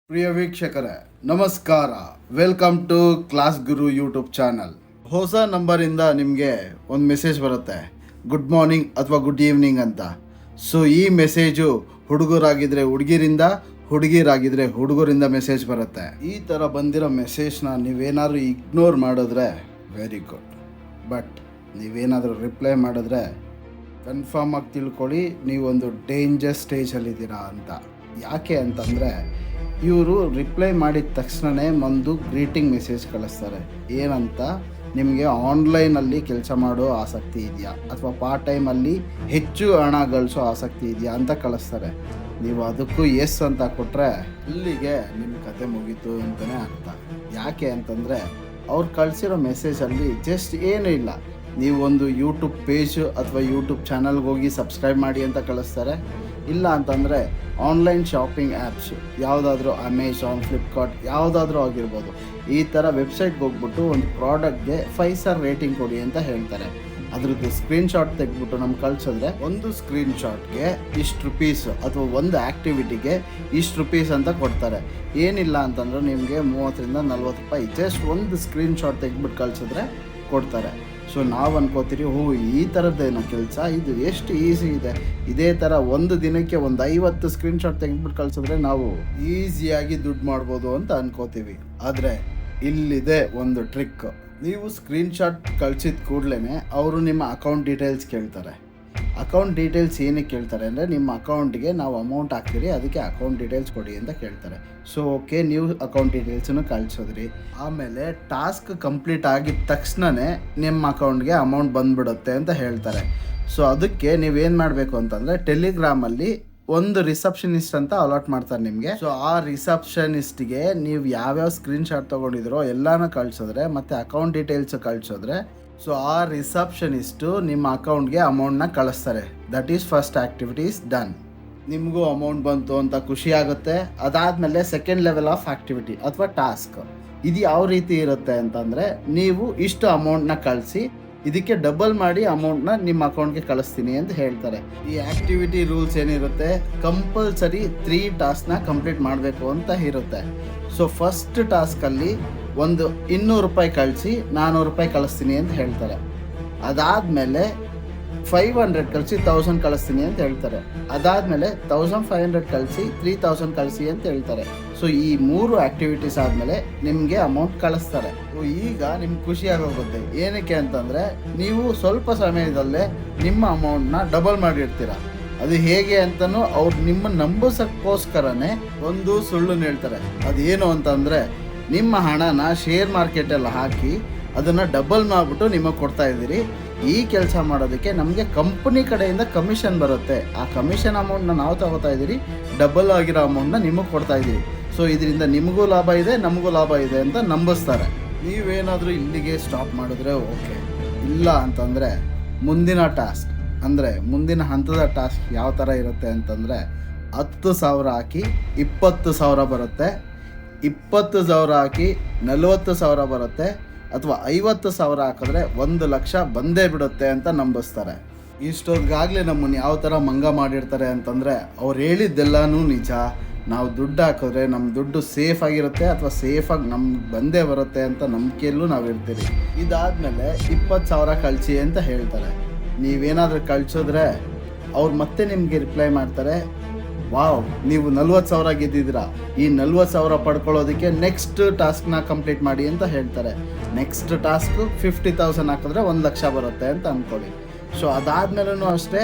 ಪ್ರಿಯ ವೀಕ್ಷಕರೇ ನಮಸ್ಕಾರ. Welcome to class guru YouTube channel. ಹೊಸ ನಂಬರಿಂದ ನಿಮಗೆ ಒಂದು ಮೆಸೇಜ್ ಬರುತ್ತೆ, ಗುಡ್ ಮಾರ್ನಿಂಗ್ ಅಥವಾ ಗುಡ್ ಈವ್ನಿಂಗ್ ಅಂತ. ಸೊ ಈ ಮೆಸೇಜು ಹುಡುಗರಾಗಿದ್ದರೆ ಹುಡುಗಿರಿಂದ, ಹುಡುಗಿರಾಗಿದ್ದರೆ ಹುಡುಗರಿಂದ ಮೆಸೇಜ್ ಬರುತ್ತೆ. ಈ ಥರ ಬಂದಿರೋ ಮೆಸೇಜ್ನ ನೀವೇನಾದರೂ ಇಗ್ನೋರ್ ಮಾಡಿದ್ರೆ ವೆರಿ ಗುಡ್, ಬಟ್ ನೀವೇನಾದರೂ ರಿಪ್ಲೈ ಮಾಡಿದ್ರೆ ಕನ್ಫರ್ಮ್ ಆಗಿ ತಿಳ್ಕೊಳ್ಳಿ ನೀವೊಂದು ಡೇಂಜರ್ ಸ್ಟೇಜಲ್ಲಿದ್ದೀರಾ ಅಂತ. ಯಾಕೆ ಅಂತಂದರೆ ಇವರು ರಿಪ್ಲೈ ಮಾಡಿದ ತಕ್ಷಣವೇ ಒಂದು ಗ್ರೀಟಿಂಗ್ ಮೆಸೇಜ್ ಕಳಿಸ್ತಾರೆ. ಏನಂತ, ನಿಮಗೆ ಆನ್ಲೈನಲ್ಲಿ ಕೆಲಸ ಮಾಡೋ ಆಸಕ್ತಿ ಇದೆಯಾ ಅಥವಾ ಪಾರ್ಟ್ ಟೈಮಲ್ಲಿ ಹೆಚ್ಚು ಹಣ ಗಳಿಸೋ ಆಸಕ್ತಿ ಇದೆಯಾ ಅಂತ ಕಳಿಸ್ತಾರೆ. ನೀವು ಅದಕ್ಕೂ ಎಸ್ ಅಂತ ಕೊಟ್ಟರೆ ಅಲ್ಲಿಗೆ ನಿಮ್ಮ ಕತೆ ಮುಗೀತು ಅಂತಲೇ ಅರ್ಥ. ಯಾಕೆ ಅಂತಂದರೆ ಅವ್ರು ಕಳಿಸಿರೋ ಮೆಸೇಜಲ್ಲಿ ಜಸ್ಟ್ ಏನೂ ಇಲ್ಲ, ನೀವು ಒಂದು ಯೂಟ್ಯೂಬ್ ಪೇಜ್ ಅಥವಾ ಯೂಟ್ಯೂಬ್ ಚಾನಲ್ಗೆ ಹೋಗಿ ಸಬ್ಸ್ಕ್ರೈಬ್ ಮಾಡಿ ಅಂತ ಕಳಿಸ್ತಾರೆ. ಇಲ್ಲ ಅಂತಂದರೆ ಆನ್ಲೈನ್ ಶಾಪಿಂಗ್ ಆ್ಯಪ್ಸು ಯಾವುದಾದ್ರೂ ಅಮೆಝಾನ್, ಫ್ಲಿಪ್ಕಾರ್ಟ್ ಯಾವುದಾದ್ರೂ ಆಗಿರ್ಬೋದು, ಈ ಥರ ವೆಬ್ಸೈಟ್ಗೆ ಹೋಗ್ಬಿಟ್ಟು ಒಂದು ಪ್ರಾಡಕ್ಟ್ಗೆ 5 ಸ್ಟಾರ್ ರೇಟಿಂಗ್ ಕೊಡಿ ಅಂತ ಹೇಳ್ತಾರೆ. ಅದ್ರದ್ದು ಸ್ಕ್ರೀನ್ಶಾಟ್ ತೆಗೆದ್ಬಿಟ್ಟು ನಮ್ಗೆ ಕಳಿಸಿದ್ರೆ ಒಂದು ಸ್ಕ್ರೀನ್ಶಾಟ್ಗೆ ಇಷ್ಟು ರುಪೀಸ್ ಅಥವಾ ಒಂದು ಆ್ಯಕ್ಟಿವಿಟಿಗೆ ಇಷ್ಟು ರುಪೀಸ್ ಅಂತ ಕೊಡ್ತಾರೆ. ಏನಿಲ್ಲ ಅಂತಂದ್ರೆ ನಿಮಗೆ 30 ರಿಂದ 40 ರೂಪಾಯಿ ಜಸ್ಟ್ ಒಂದು ಸ್ಕ್ರೀನ್ಶಾಟ್ ತೆಗೆದ್ಬಿಟ್ಟು ಕಳಿಸಿದ್ರೆ ಕೊಡ್ತಾರೆ. ಸೊ ನಾವು ಅನ್ಕೋತೀರಿ, ಈ ಥರದ್ದೇನೋ ಕೆಲಸ, ಇದು ಎಷ್ಟು ಈಸಿ ಇದೆ, ಇದೇ ಥರ ಒಂದು ದಿನಕ್ಕೆ ಒಂದು 50 ಸ್ಕ್ರೀನ್ಶಾಟ್ ತೆಗೆದ್ಬಿಟ್ಟು ಕಳಿಸಿದ್ರೆ ನಾವು ಈಸಿಯಾಗಿ ದುಡ್ಡು ಮಾಡ್ಬೋದು ಅಂತ ಅನ್ಕೋತೀವಿ. ಆದರೆ ಇಲ್ಲಿದೆ ಒಂದು ಟ್ರಿಕ್. ನೀವು ಸ್ಕ್ರೀನ್ಶಾಟ್ ಕಳಿಸಿದ ಕೂಡಲೇ ಅವರು ನಿಮ್ಮ ಅಕೌಂಟ್ ಡೀಟೇಲ್ಸ್ ಕೇಳ್ತಾರೆ. ಅಕೌಂಟ್ ಡೀಟೇಲ್ಸ್ ಏನಕ್ಕೆ ಕೇಳ್ತಾರೆ ಅಂದರೆ, ನಿಮ್ಮ ಅಕೌಂಟಿಗೆ ನಾವು ಅಮೌಂಟ್ ಹಾಕ್ತೀರಿ, ಅದಕ್ಕೆ ಅಕೌಂಟ್ ಡೀಟೇಲ್ಸ್ ಕೊಡಿ ಅಂತ ಕೇಳ್ತಾರೆ. ಸೊ ಓಕೆ, ನೀವು ಅಕೌಂಟ್ ಡೀಟೇಲ್ಸನ್ನು ಕಳಿಸೋದ್ರಿ. ಆಮೇಲೆ ಟಾಸ್ಕ್ ಕಂಪ್ಲೀಟ್ ಆಗಿದ ತಕ್ಷಣವೇ ನಿಮ್ಮ ಅಕೌಂಟ್ಗೆ ಅಮೌಂಟ್ ಬಂದುಬಿಡುತ್ತೆ ಅಂತ ಹೇಳ್ತಾರೆ. ಸೊ ಅದಕ್ಕೆ ನೀವೇನು ಮಾಡಬೇಕು ಅಂತಂದರೆ, ಟೆಲಿಗ್ರಾಮಲ್ಲಿ ಒಂದು ರಿಸೆಪ್ಷನಿಸ್ಟ್ ಅಂತ ಅಲಾಟ್ ಮಾಡ್ತಾರೆ ನಿಮಗೆ. ಸೊ ಆ ರಿಸೆಪ್ಷನಿಸ್ಟ್ಗೆ ನೀವು ಯಾವ್ಯಾವ ಸ್ಕ್ರೀನ್ಶಾಟ್ ತೊಗೊಂಡಿದ್ರೋ ಎಲ್ಲನೂ ಕಳಿಸಿದ್ರೆ ಮತ್ತು ಅಕೌಂಟ್ ಡೀಟೇಲ್ಸ್ ಕಳಿಸಿದ್ರೆ, ಸೊ ಆ ರಿಸೆಪ್ಷನಿಸ್ಟು ನಿಮ್ಮ ಅಕೌಂಟ್ಗೆ ಅಮೌಂಟ್ನ ಕಳಿಸ್ತಾರೆ. That is first activity is done. ನಿಮಗೂ ಅಮೌಂಟ್ ಬಂತು ಅಂತ ಖುಷಿ ಆಗುತ್ತೆ. ಅದಾದಮೇಲೆ ಸೆಕೆಂಡ್ ಲೆವೆಲ್ ಆಫ್ ಆ್ಯಕ್ಟಿವಿಟಿ ಅಥವಾ ಟಾಸ್ಕ್, ಇದು ಯಾವ ರೀತಿ ಇರುತ್ತೆ ಅಂತಂದರೆ, ನೀವು ಇಷ್ಟು ಅಮೌಂಟ್ನ ಕಳಿಸಿ, ಇದಕ್ಕೆ ಡಬಲ್ ಮಾಡಿ ಅಮೌಂಟ್ನ ನಿಮ್ಮ ಅಕೌಂಟ್ಗೆ ಕಳಿಸ್ತೀನಿ ಅಂತ ಹೇಳ್ತಾರೆ. ಈ ಆ್ಯಕ್ಟಿವಿಟಿ ರೂಲ್ಸ್ ಏನಿರುತ್ತೆ, ಕಂಪಲ್ಸರಿ 3 ಟಾಸ್ಕ್ನ ಕಂಪ್ಲೀಟ್ ಮಾಡಬೇಕು ಅಂತ ಇರುತ್ತೆ. ಸೊ ಫಸ್ಟ್ ಟಾಸ್ಕಲ್ಲಿ ಒಂದು 200 ರೂಪಾಯಿ ಕಳಿಸಿ 400 ರೂಪಾಯಿ ಕಳಿಸ್ತೀನಿ ಅಂತ ಹೇಳ್ತಾರೆ. ಅದಾದಮೇಲೆ 500 ಕಳಿಸಿ 1000 ಕಳಿಸ್ತೀನಿ ಅಂತ ಹೇಳ್ತಾರೆ. ಅದಾದಮೇಲೆ 1500 ಕಳಿಸಿ 3000 ಕಳಿಸಿ ಅಂತ ಹೇಳ್ತಾರೆ. ಸೊ ಈ 3 ಆ್ಯಕ್ಟಿವಿಟೀಸ್ ಆದಮೇಲೆ ನಿಮಗೆ ಅಮೌಂಟ್ ಕಳಿಸ್ತಾರೆ. ಈಗ ನಿಮ್ಗೆ ಖುಷಿಯಾಗೋಗುತ್ತೆ. ಏನಕ್ಕೆ ಅಂತಂದರೆ, ನೀವು ಸ್ವಲ್ಪ ಸಮಯದಲ್ಲೇ ನಿಮ್ಮ ಅಮೌಂಟ್ನ ಡಬಲ್ ಮಾಡಿರ್ತೀರ. ಅದು ಹೇಗೆ ಅಂತಲೂ ಅವ್ರು ನಿಮ್ಮ ನಂಬಿಸೋಕ್ಕೋಸ್ಕರನೇ ಒಂದು ಸುಳ್ಳನ್ನು ಹೇಳ್ತಾರೆ. ಅದೇನು ಅಂತಂದರೆ, ನಿಮ್ಮ ಹಣನ ಶೇರ್ ಮಾರ್ಕೆಟಲ್ಲಿ ಹಾಕಿ ಅದನ್ನು ಡಬಲ್ ಮಾಡಿಬಿಟ್ಟು ನಿಮಗೆ ಕೊಡ್ತಾ ಇದ್ದೀರಿ. ಈ ಕೆಲಸ ಮಾಡೋದಕ್ಕೆ ನಮಗೆ ಕಂಪ್ನಿ ಕಡೆಯಿಂದ ಕಮಿಷನ್ ಬರುತ್ತೆ. ಆ ಕಮಿಷನ್ ಅಮೌಂಟ್ನ ನಾವು ತಗೋತಾ ಇದ್ದೀರಿ, ಡಬಲ್ ಆಗಿರೋ ಅಮೌಂಟ್ನ ನಿಮಗೆ ಕೊಡ್ತಾ ಇದ್ದೀರಿ. ಸೊ ಇದರಿಂದ ನಿಮಗೂ ಲಾಭ ಇದೆ, ನಮಗೂ ಲಾಭ ಇದೆ ಅಂತ ನಂಬಿಸ್ತಾರೆ. ನೀವೇನಾದರೂ ಇಲ್ಲಿಗೆ ಸ್ಟಾಪ್ ಮಾಡಿದ್ರೆ ಓಕೆ, ಇಲ್ಲ ಅಂತಂದರೆ ಮುಂದಿನ ಟಾಸ್ಕ್ ಅಂದರೆ ಮುಂದಿನ ಹಂತದ ಟಾಸ್ಕ್ ಯಾವ ಥರ ಇರುತ್ತೆ ಅಂತಂದರೆ, 10,000 ಹಾಕಿ 20,000 ಬರುತ್ತೆ, 20,000 ಹಾಕಿ 40,000 ಬರುತ್ತೆ, ಅಥವಾ 50,000 ಹಾಕಿದ್ರೆ 1,00,000 ಬಂದೇ ಬಿಡುತ್ತೆ ಅಂತ ನಂಬಿಸ್ತಾರೆ. ಇಷ್ಟೊತ್ತಿಗಾಗಲೇ ನಮ್ಮನ್ನು ಯಾವ ಥರ ಮಂಗ ಮಾಡಿರ್ತಾರೆ ಅಂತಂದರೆ, ಅವ್ರು ಹೇಳಿದ್ದೆಲ್ಲನೂ ನಿಜ, ನಾವು ದುಡ್ಡು ಹಾಕಿದ್ರೆ ನಮ್ಮ ದುಡ್ಡು ಸೇಫ್ ಆಗಿರುತ್ತೆ ಅಥವಾ ಸೇಫಾಗಿ ನಮ್ಗೆ ಬಂದೇ ಬರುತ್ತೆ ಅಂತ ನಂಬಿಕೆಯಲ್ಲೂ ನಾವು ಇರ್ತೀರಿ. ಇದಾದಮೇಲೆ 20,000 ಕಳಿಸಿ ಅಂತ ಹೇಳ್ತಾರೆ. ನೀವೇನಾದರೂ ಕಳಿಸಿದ್ರೆ ಅವ್ರು ಮತ್ತೆ ನಿಮಗೆ ರಿಪ್ಲೈ ಮಾಡ್ತಾರೆ, ವಾವ್, ನೀವು 40,000 ಗೆದ್ದಿದ್ದೀರಾ, ಈ 40,000 ಪಡ್ಕೊಳ್ಳೋದಕ್ಕೆ ನೆಕ್ಸ್ಟ್ ಟಾಸ್ಕ್ನ ಕಂಪ್ಲೀಟ್ ಮಾಡಿ ಅಂತ ಹೇಳ್ತಾರೆ. ನೆಕ್ಸ್ಟ್ ಟಾಸ್ಕು 50,000 ಹಾಕಿದ್ರೆ 1,00,000 ಬರುತ್ತೆ ಅಂತ ಅಂದ್ಕೊಳ್ಳಿ. ಸೊ ಅದಾದಮೇಲೂ ಅಷ್ಟೇ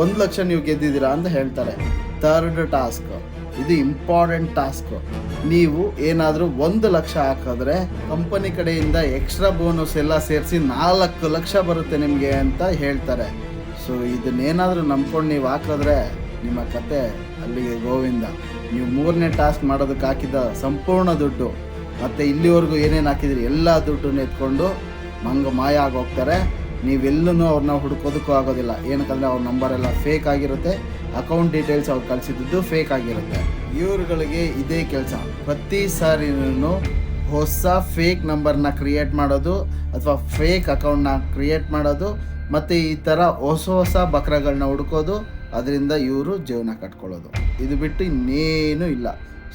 1,00,000 ನೀವು ಗೆದ್ದಿದ್ದೀರಾ ಅಂತ ಹೇಳ್ತಾರೆ. ಥರ್ಡ್ ಟಾಸ್ಕ್, ಇದು ಇಂಪಾರ್ಟೆಂಟ್ ಟಾಸ್ಕು. ನೀವು ಏನಾದರೂ 1,00,000 ಹಾಕಿದ್ರೆ ಕಂಪನಿ ಕಡೆಯಿಂದ ಎಕ್ಸ್ಟ್ರಾ ಬೋನಸ್ ಎಲ್ಲ ಸೇರಿಸಿ 4,00,000 ಬರುತ್ತೆ ನಿಮಗೆ ಅಂತ ಹೇಳ್ತಾರೆ. ಸೊ ಇದನ್ನೇನಾದರೂ ನಂಬ್ಕೊಂಡು ನೀವು ಹಾಕಿದ್ರೆ ನಿಮ್ಮ ಕತೆ ಅಲ್ಲಿಗೆ ಗೋವಿಂದ. ನೀವು 3ನೇ ಟಾಸ್ಕ್ ಮಾಡೋದಕ್ಕೆ ಹಾಕಿದ ಸಂಪೂರ್ಣ ದುಡ್ಡು ಮತ್ತು ಇಲ್ಲಿವರೆಗೂ ಏನೇನು ಹಾಕಿದ್ರಿ ಎಲ್ಲ ದುಡ್ಡನ್ನು ಎತ್ಕೊಂಡು ಮಾಯ ಆಗೋಗ್ತಾರೆ. ನೀವೆಲ್ಲೂ ಅವ್ರನ್ನ ಹುಡುಕೋದಕ್ಕೂ ಆಗೋದಿಲ್ಲ. ಏನಕ್ಕಂದರೆ ಅವ್ರ ನಂಬರೆಲ್ಲ ಫೇಕ್ ಆಗಿರುತ್ತೆ, ಅಕೌಂಟ್ ಡೀಟೇಲ್ಸ್ ಅವ್ರು ಕಳಿಸಿದ್ದು ಫೇಕ್ ಆಗಿರುತ್ತೆ. ಇವ್ರುಗಳಿಗೆ ಇದೇ ಕೆಲಸ. ಪ್ರತಿ ಸಾರಿನೂ ಹೊಸ ಫೇಕ್ ನಂಬರ್ನ ಕ್ರಿಯೇಟ್ ಮಾಡೋದು ಅಥವಾ ಫೇಕ್ ಅಕೌಂಟ್ನ ಕ್ರಿಯೇಟ್ ಮಾಡೋದು ಮತ್ತು ಈ ಥರ ಹೊಸ ಬಕ್ರಗಳನ್ನ ಹುಡ್ಕೋದು, ಅದರಿಂದ ಇವರು ಜೀವನ ಕಟ್ಕೊಳ್ಳೋದು. ಇದು ಬಿಟ್ಟು ಇನ್ನೇನೂ ಇಲ್ಲ.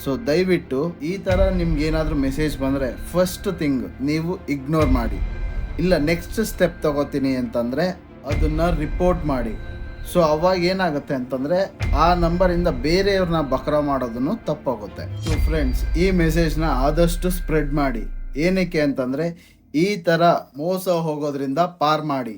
ಸೊ ದಯವಿಟ್ಟು ಈ ಥರ ನಿಮ್ಗೆ ಏನಾದರೂ ಮೆಸೇಜ್ ಬಂದರೆ ಫಸ್ಟ್ ಥಿಂಗ್ ನೀವು ಇಗ್ನೋರ್ ಮಾಡಿ. ಇಲ್ಲ ನೆಕ್ಸ್ಟ್ ಸ್ಟೆಪ್ ತಗೋತೀನಿ ಅಂತಂದರೆ ಅದನ್ನು ರಿಪೋರ್ಟ್ ಮಾಡಿ. ಸೊ ಅವಾಗ ಏನಾಗುತ್ತೆ ಅಂತಂದರೆ ಆ ನಂಬರಿಂದ ಬೇರೆಯವ್ರನ್ನ ಬಕ್ರಾ ಮಾಡೋದನ್ನು ತಪ್ಪಾಗುತ್ತೆ. ಸೊ ಫ್ರೆಂಡ್ಸ್, ಈ ಮೆಸೇಜ್ನ ಆದಷ್ಟು ಸ್ಪ್ರೆಡ್ ಮಾಡಿ. ಏನಕ್ಕೆ ಅಂತಂದರೆ ಈ ಥರ ಮೋಸ ಹೋಗೋದ್ರಿಂದ ಪಾರ್ ಮಾಡಿ.